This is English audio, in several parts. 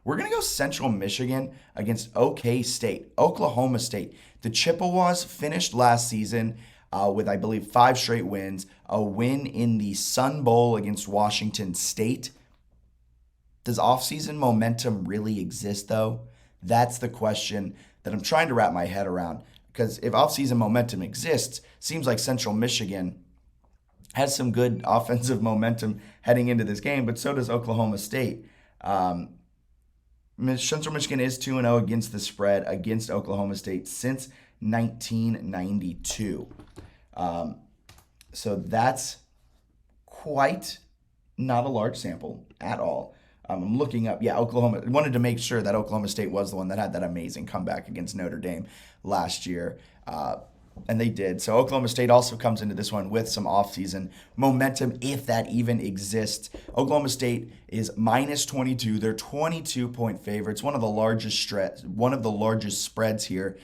We're going to go Central Michigan against OK State, Oklahoma State. The Chippewas finished last season with, I believe, 5 straight wins, a win in the Sun Bowl against Washington State. Does offseason momentum really exist, though? That's the question that I'm trying to wrap my head around. Because if offseason momentum exists, seems like Central Michigan has some good offensive momentum heading into this game, but so does Oklahoma State. Central Michigan is 2-0 against the spread against Oklahoma State since 1992. So that's quite not a large sample at all. I'm looking up, Oklahoma. I wanted to make sure that Oklahoma State was the one that had that amazing comeback against Notre Dame last year. And they did. So Oklahoma State also comes into this one with some offseason momentum, if that even exists. Oklahoma State is minus 22. They're 22-point favorites. One of the largest spreads here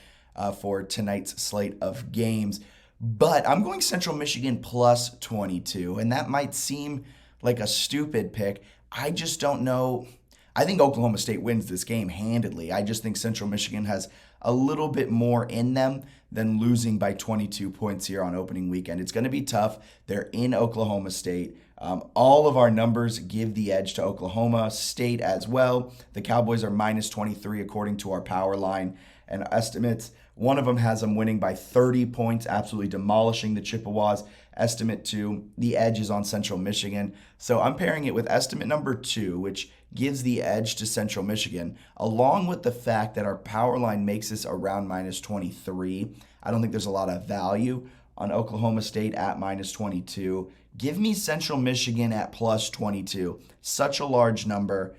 for tonight's slate of games. But I'm going Central Michigan plus 22, and that might seem like a stupid pick. I just don't know. I think Oklahoma State wins this game handedly. I just think Central Michigan has a little bit more in them than losing by 22 points here on opening weekend. It's going to be tough. They're in Oklahoma State. All of our numbers give the edge to Oklahoma State as well. The Cowboys are minus 23 according to our power line and estimates. One of them has them winning by 30 points, absolutely demolishing the Chippewas. Estimate 2, the edge is on Central Michigan. So I'm pairing it with estimate number 2, which gives the edge to Central Michigan, along with the fact that our power line makes this around minus 23. I don't think there's a lot of value on Oklahoma State at minus 22. Give me Central Michigan at plus 22. Such a large number.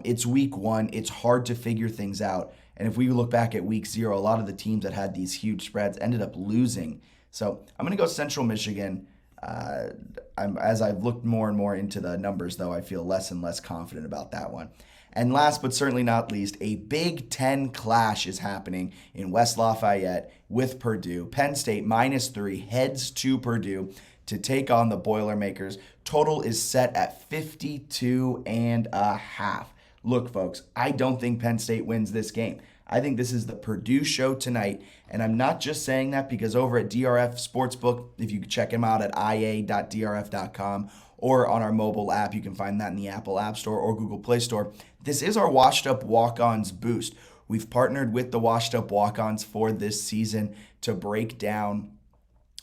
It's week 1. It's hard to figure things out. And if we look back at week 0, a lot of the teams that had these huge spreads ended up losing. So I'm going to go Central Michigan. As I've looked more and more into the numbers, though, I feel less and less confident about that one. And last but certainly not least, a Big Ten clash is happening in West Lafayette with Purdue. Penn State minus 3 heads to Purdue to take on the Boilermakers. Total is set at 52.5. Look, folks, I don't think Penn State wins this game. I think this is the Purdue show tonight, and I'm not just saying that because over at DRF Sportsbook, if you check them out at ia.drf.com or on our mobile app, you can find that in the Apple App Store or Google Play Store. This is our Washed Up Walk-Ons boost. We've partnered with the Washed Up Walk-Ons for this season to break down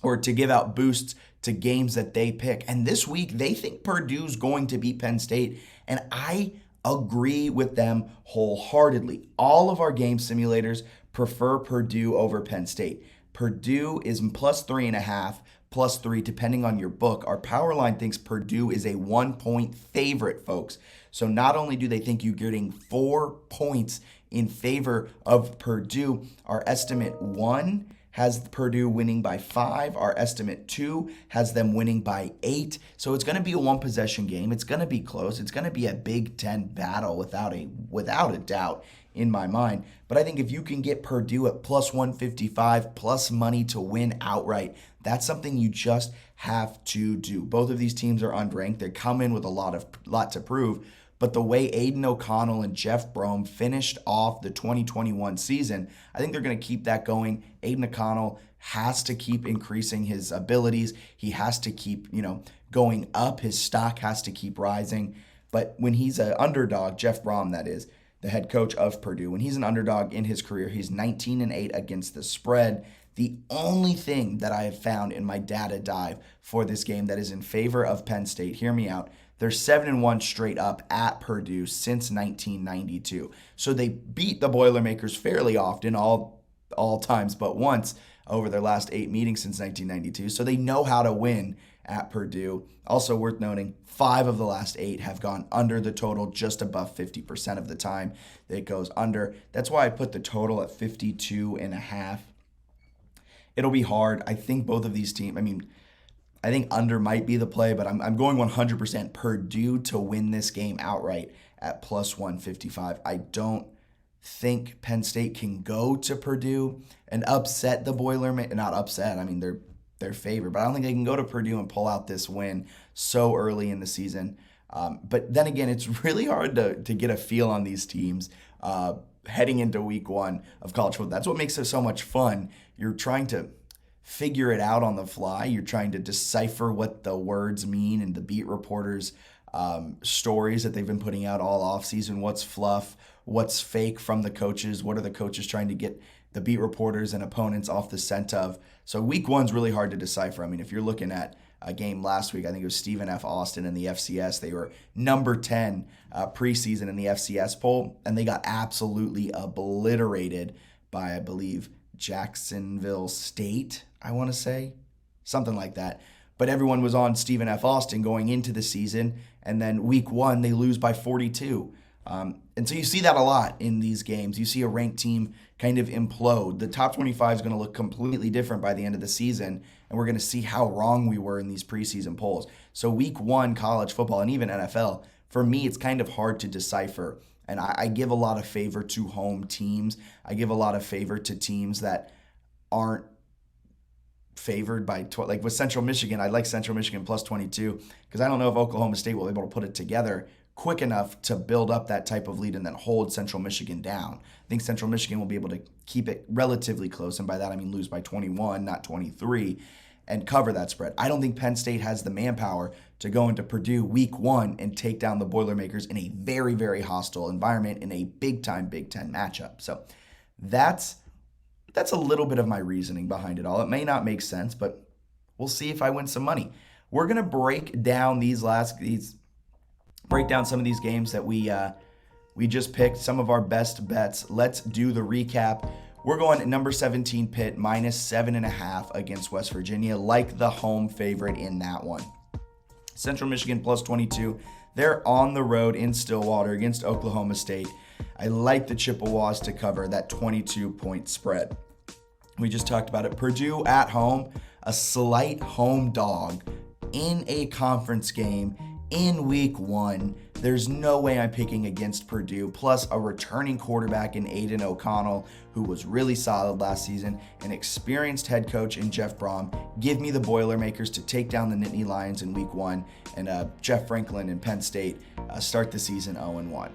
or to give out boosts to games that they pick. And this week, they think Purdue's going to beat Penn State, and I agree with them wholeheartedly. All of our game simulators prefer Purdue over Penn State. Purdue is plus 3.5, plus 3, depending on your book. Our power line thinks Purdue is a 1-point favorite, folks. So not only do they think you're getting 4 points in favor of Purdue, our estimate 1 has Purdue winning by 5. Our estimate 2 has them winning by 8. So it's going to be a one-possession game. It's going to be close. It's going to be a Big Ten battle without a doubt in my mind. But I think if you can get Purdue at plus 155, plus money to win outright, that's something you just have to do. Both of these teams are unranked. They come in with a lot to prove. But the way Aiden O'Connell and Jeff Brom finished off the 2021 season, I think they're going to keep that going. Aiden O'Connell has to keep increasing his abilities. He has to keep, going up. His stock has to keep rising. But when he's an underdog, Jeff Brom, that is, the head coach of Purdue, when he's an underdog in his career, he's 19-8 against the spread. The only thing that I have found in my data dive for this game that is in favor of Penn State, hear me out, they're 7-1 straight up at Purdue since 1992. So they beat the Boilermakers fairly often, all times but once over their last 8 meetings since 1992. So they know how to win at Purdue. Also worth noting, 5 of the last 8 have gone under the total, just above 50% of the time it goes under. That's why I put the total at 52.5. It'll be hard. I think both of these teams, I think under might be the play, but I'm going 100% Purdue to win this game outright at plus 155. I don't think Penn State can go to Purdue and upset the Boilermakers. Not upset, they're favored, but I don't think they can go to Purdue and pull out this win so early in the season. But then again, it's really hard to get a feel on these teams heading into week one of college football. That's what makes it so much fun. You're trying to figure it out on the fly. You're trying to decipher what the words mean and the beat reporters' stories that they've been putting out all offseason. What's fluff? What's fake from the coaches? What are the coaches trying to get the beat reporters and opponents off the scent of? So week one's really hard to decipher. I mean, if you're looking at a game last week, I think it was Stephen F. Austin in the FCS. They were number 10 preseason in the FCS poll, and they got absolutely obliterated by, I believe, Jacksonville State, I want to say. Something like that. But everyone was on Stephen F. Austin going into the season, and then week one, they lose by 42. And so you see that a lot in these games. You see a ranked team kind of implode. The top 25 is going to look completely different by the end of the season, and we're going to see how wrong we were in these preseason polls. So week one, college football, and even NFL, for me, it's kind of hard to decipher. And I give a lot of favor to home teams. I give a lot of favor to teams that aren't favored by, like with Central Michigan. I like Central Michigan plus 22 because I don't know if Oklahoma State will be able to put it together quick enough to build up that type of lead and then hold Central Michigan down. I think Central Michigan will be able to keep it relatively close, and by that I mean lose by 21, not 23, and cover that spread. I don't think Penn State has the manpower to go into Purdue week one and take down the Boilermakers in a very, very hostile environment in a big-time Big Ten matchup. So that's a little bit of my reasoning behind it all. It may not make sense, but we'll see if I win some money. We're going to break down some of these games that we just picked, some of our best bets. Let's do the recap. We're going at number 17 Pitt minus 7.5 against West Virginia, like the home favorite in that one. Central Michigan plus 22. They're on the road in Stillwater against Oklahoma State. I like the Chippewas to cover that 22-point spread. We just talked about it. Purdue at home, a slight home dog in a conference game in week one. There's no way I'm picking against Purdue, plus a returning quarterback in Aiden O'Connell, who was really solid last season, an experienced head coach in Jeff Brom. Give me the Boilermakers to take down the Nittany Lions in week one, and Jeff Franklin and Penn State start the season 0-1.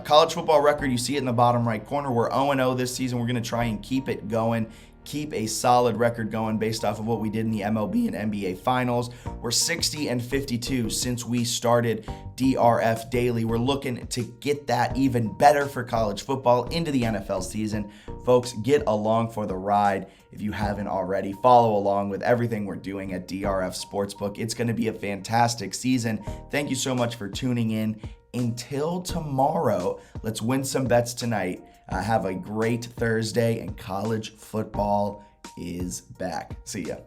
College football record, you see it in the bottom right corner. We're 0-0 this season. We're going to try and keep it going, keep a solid record going based off of what we did in the MLB and NBA finals. We're 60-52 since we started DRF Daily. We're looking to get that even better for college football into the NFL season. Folks, get along for the ride. If you haven't already, follow along with everything we're doing at DRF Sportsbook. It's going to be a fantastic season. Thank you so much for tuning in. Until tomorrow, let's win some bets tonight. Have a great Thursday, and college football is back. See ya.